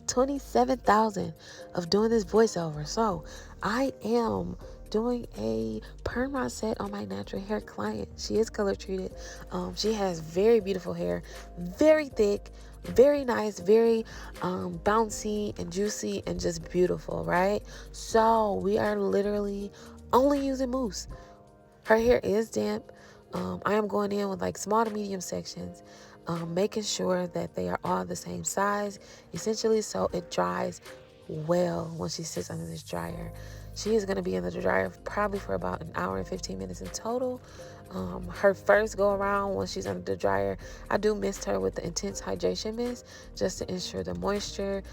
27,000 of doing this voiceover. So I am doing a perm rod set on my natural hair client. She is color treated. She has very beautiful hair, very thick, very nice, very bouncy and juicy and just beautiful, right? So we are literally only using mousse. Her hair is damp. I am going in with like small to medium sections, making sure that they are all the same size, essentially, so it dries well when she sits under this dryer. She is going to be in the dryer probably for about an hour and 15 minutes in total. Her first go around when she's under the dryer, I do mist her with the intense hydration mist just to ensure the moisture,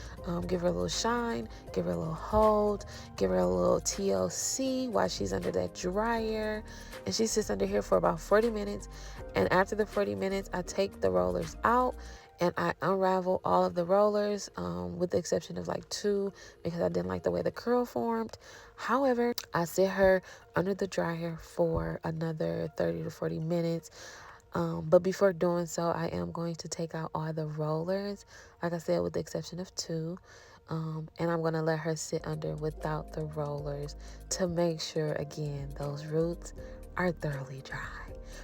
give her a little shine, give her a little hold, give her a little TLC while she's under that dryer. And she sits under here for about 40 minutes. And after the 40 minutes, I take the rollers out and I unravel all of the rollers, with the exception of like 2 because I didn't like the way the curl formed. However, I sit her under the dryer for another 30 to 40 minutes. But before doing so, I am going to take out all the rollers, like I said, with the exception of 2. And I'm going to let her sit under without the rollers to make sure, again, those roots are thoroughly dry.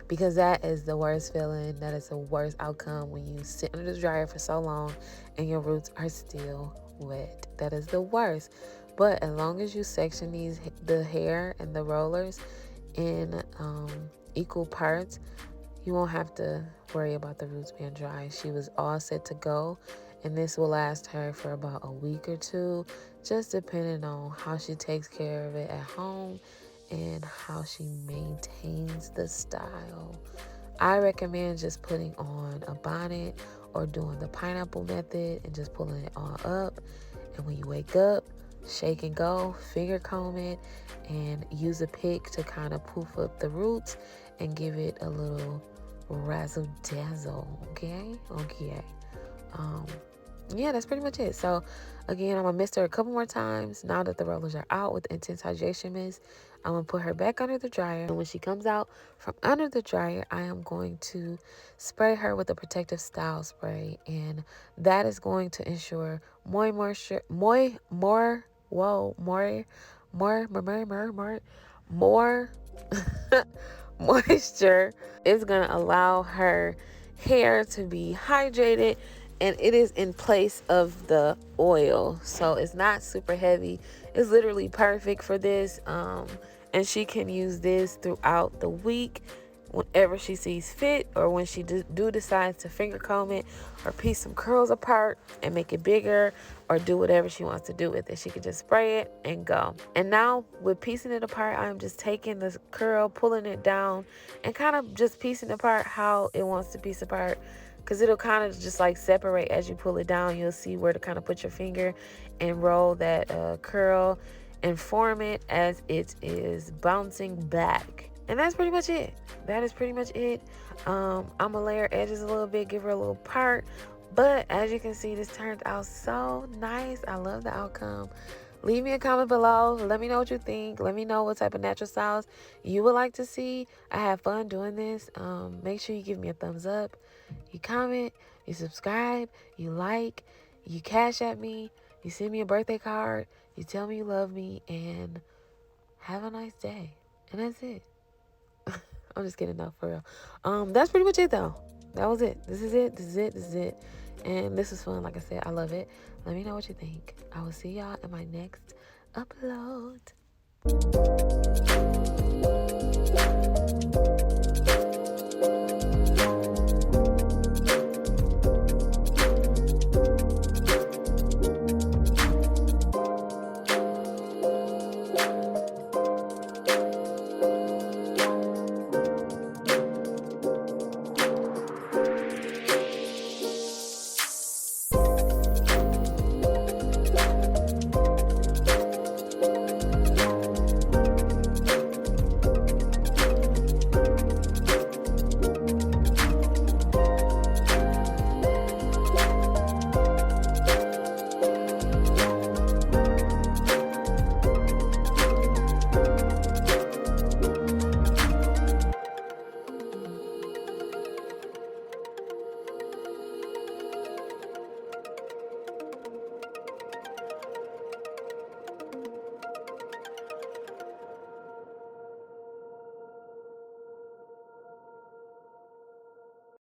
Because that is the worst feeling. That is the worst outcome when you sit under the dryer for so long and your roots are still wet. That is the worst. But as long as you section the hair and the rollers in equal parts, you won't have to worry about the roots being dry. She was all set to go, and this will last her for about a week or 2, just depending on how she takes care of it at home and how she maintains the style. I recommend just putting on a bonnet or doing the pineapple method and just pulling it all up. And when you wake up, shake and go, finger comb it, and use a pick to kind of poof up the roots and give it a little razzle dazzle. Okay. Yeah, that's pretty much it. So again, I'm gonna mist her a couple more times now that the rollers are out with the intense hydration mist. I'm gonna put her back under the dryer, and when she comes out from under the dryer, I am going to spray her with a protective style spray, and that is going to ensure more moisture. Is gonna allow her hair to be hydrated, and it is in place of the oil, so it's not super heavy. It's literally perfect for this, and she can use this throughout the week whenever she sees fit, or when she decides to finger comb it or piece some curls apart and make it bigger, or do whatever she wants to do with it. She can just spray it and go. And now with piecing it apart, I'm just taking this curl, pulling it down, and kind of just piecing it apart how it wants to piece apart, because it'll kind of just like separate as you pull it down. You'll see where to kind of put your finger and roll that curl and form it as it is bouncing back. And that's pretty much it. That is pretty much it. I'm gonna layer edges a little bit, give her a little part. But as you can see, this turned out so nice. I love the outcome. Leave me a comment below. Let me know what you think. Let me know what type of natural styles you would like to see. I have fun doing this. Make sure you give me a thumbs up. You comment, you subscribe, you like, you cash at me, you send me a birthday card, you tell me you love me, and have a nice day. And that's it. I'm just kidding though, for real. That's pretty much it though. That was it. This is it. And this was fun. Like I said, I love it. Let me know what you think. I will see y'all in my next upload.